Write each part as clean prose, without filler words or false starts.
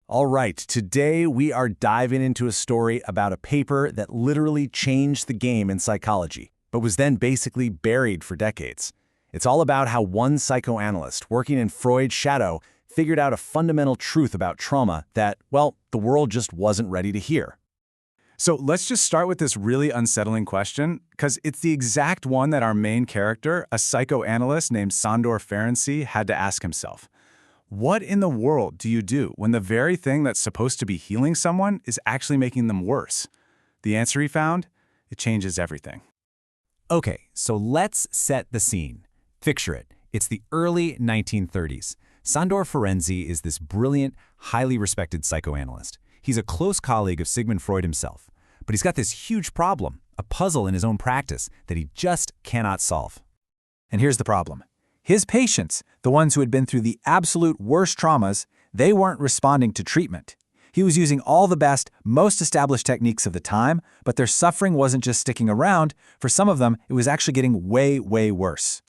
All right, today we are diving into a story about a paper that literally changed the game in psychology, but was then basically buried for decades. It's all about how one psychoanalyst working in Freud's shadow figured out a fundamental truth about trauma that, well, the world just wasn't ready to hear. So let's just start with this really unsettling question, because it's the exact one that our main character, a psychoanalyst named Sondor Ferenczi, had to ask himself. What in the world do you do when the very thing that's supposed to be healing someone is actually making them worse? The answer he found? It changes everything. Okay, so let's set the scene. Picture it. It's the early 1930s. Sondor Ferenczi is this brilliant, highly respected psychoanalyst. He's a close colleague of Sigmund Freud himself, but he's got this huge problem, a puzzle in his own practice that he just cannot solve. And here's the problem. His patients, the ones who had been through the absolute worst traumas, they weren't responding to treatment. He was using all the best, most established techniques of the time, but their suffering wasn't just sticking around. For some of them, it was actually getting way, way worse.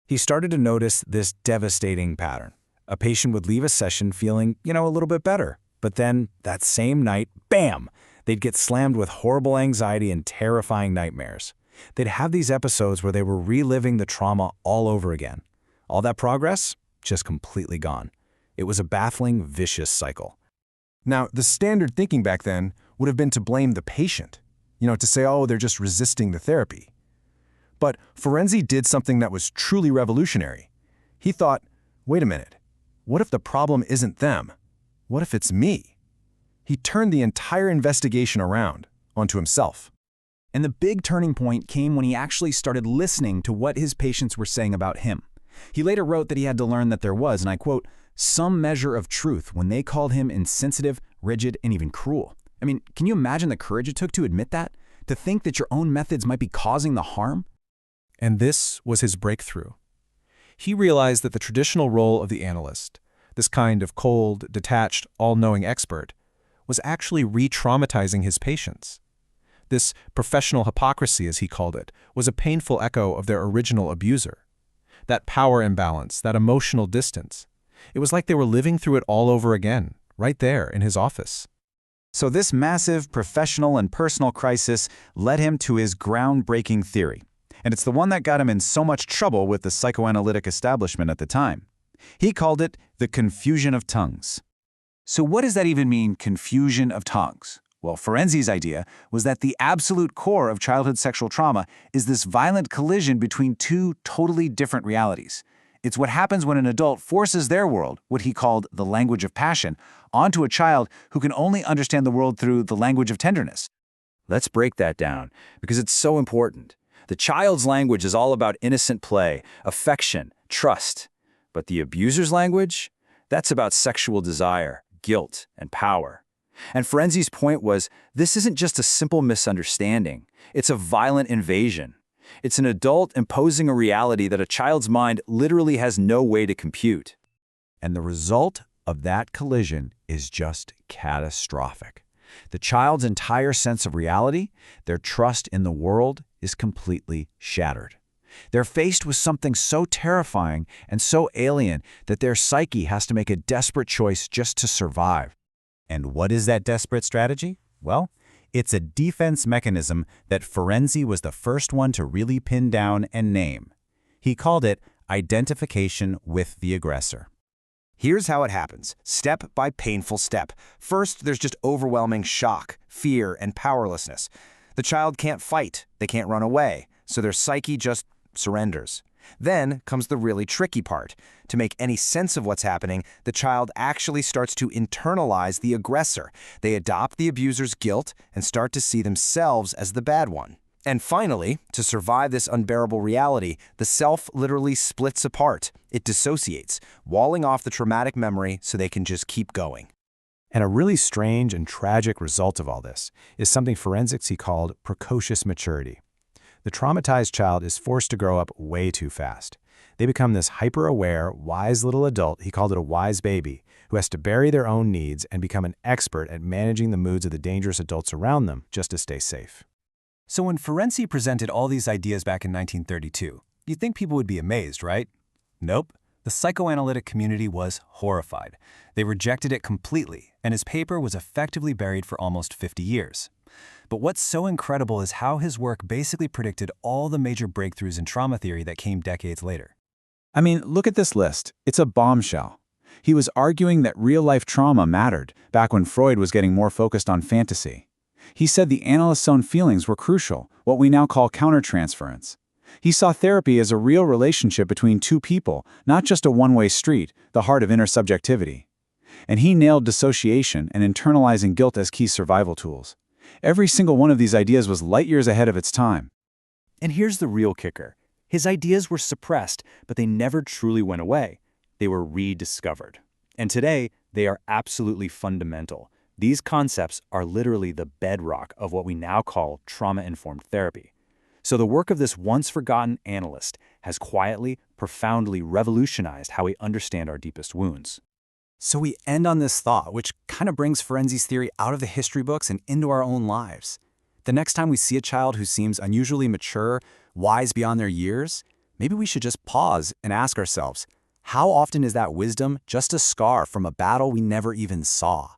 He started to notice this devastating pattern. A patient would leave a session feeling, a little bit better. But then, that same night, bam! They'd get slammed with horrible anxiety and terrifying nightmares. They'd have these episodes where they were reliving the trauma all over again. All that progress, just completely gone. It was a baffling, vicious cycle. Now, the standard thinking back then would have been to blame the patient, to say, oh, they're just resisting the therapy. But Ferenczi did something that was truly revolutionary. He thought, wait a minute, what if the problem isn't them? What if it's me? He turned the entire investigation around onto himself. And the big turning point came when he actually started listening to what his patients were saying about him. He later wrote that he had to learn that there was, and I quote, some measure of truth when they called him insensitive, rigid, and even cruel. I mean, can you imagine the courage it took to admit that? To think that your own methods might be causing the harm? And this was his breakthrough. He realized that the traditional role of the analyst, this kind of cold, detached, all-knowing expert, was actually re-traumatizing his patients. This professional hypocrisy, as he called it, was a painful echo of their original abuser. That power imbalance, that emotional distance. It was like they were living through it all over again, right there in his office. So this massive professional and personal crisis led him to his groundbreaking theory. And it's the one that got him in so much trouble with the psychoanalytic establishment at the time. He called it the confusion of tongues. So what does that even mean, confusion of tongues? Well, Ferenczi's idea was that the absolute core of childhood sexual trauma is this violent collision between two totally different realities. It's what happens when an adult forces their world, what he called the language of passion, onto a child who can only understand the world through the language of tenderness. Let's break that down, because it's so important. The child's language is all about innocent play, affection, trust. But the abuser's language? That's about sexual desire, guilt, and power. And Ferenczi's point was, this isn't just a simple misunderstanding. It's a violent invasion. It's an adult imposing a reality that a child's mind literally has no way to compute. And the result of that collision is just catastrophic. The child's entire sense of reality, their trust in the world, is completely shattered. They're faced with something so terrifying and so alien that their psyche has to make a desperate choice just to survive. And what is that desperate strategy? Well, it's a defense mechanism that Ferenczi was the first one to really pin down and name. He called it identification with the aggressor. Here's how it happens, step by painful step. First, there's just overwhelming shock, fear, and powerlessness. The child can't fight, they can't run away, so their psyche just surrenders. Then comes the really tricky part. To make any sense of what's happening, the child actually starts to internalize the aggressor. They adopt the abuser's guilt and start to see themselves as the bad one. And finally, to survive this unbearable reality, the self literally splits apart. It dissociates, walling off the traumatic memory so they can just keep going. And a really strange and tragic result of all this is something Ferenczi called precocious maturity. The traumatized child is forced to grow up way too fast. They become this hyper-aware, wise little adult, he called it a wise baby, who has to bury their own needs and become an expert at managing the moods of the dangerous adults around them just to stay safe. So when Ferenczi presented all these ideas back in 1932, you'd think people would be amazed, right? Nope. The psychoanalytic community was horrified. They rejected it completely, and his paper was effectively buried for almost 50 years. But what's so incredible is how his work basically predicted all the major breakthroughs in trauma theory that came decades later. I mean, look at this list. It's a bombshell. He was arguing that real-life trauma mattered, back when Freud was getting more focused on fantasy. He said the analyst's own feelings were crucial, what we now call countertransference. He saw therapy as a real relationship between two people, not just a one-way street, the heart of intersubjectivity. And he nailed dissociation and internalizing guilt as key survival tools. Every single one of these ideas was light years ahead of its time. And here's the real kicker. His ideas were suppressed, but they never truly went away. They were rediscovered. And today, they are absolutely fundamental. These concepts are literally the bedrock of what we now call trauma-informed therapy. So the work of this once-forgotten analyst has quietly, profoundly revolutionized how we understand our deepest wounds. So we end on this thought, which kind of brings Frenzy's theory out of the history books and into our own lives. The next time we see a child who seems unusually mature, wise beyond their years, maybe we should just pause and ask ourselves, how often is that wisdom just a scar from a battle we never even saw?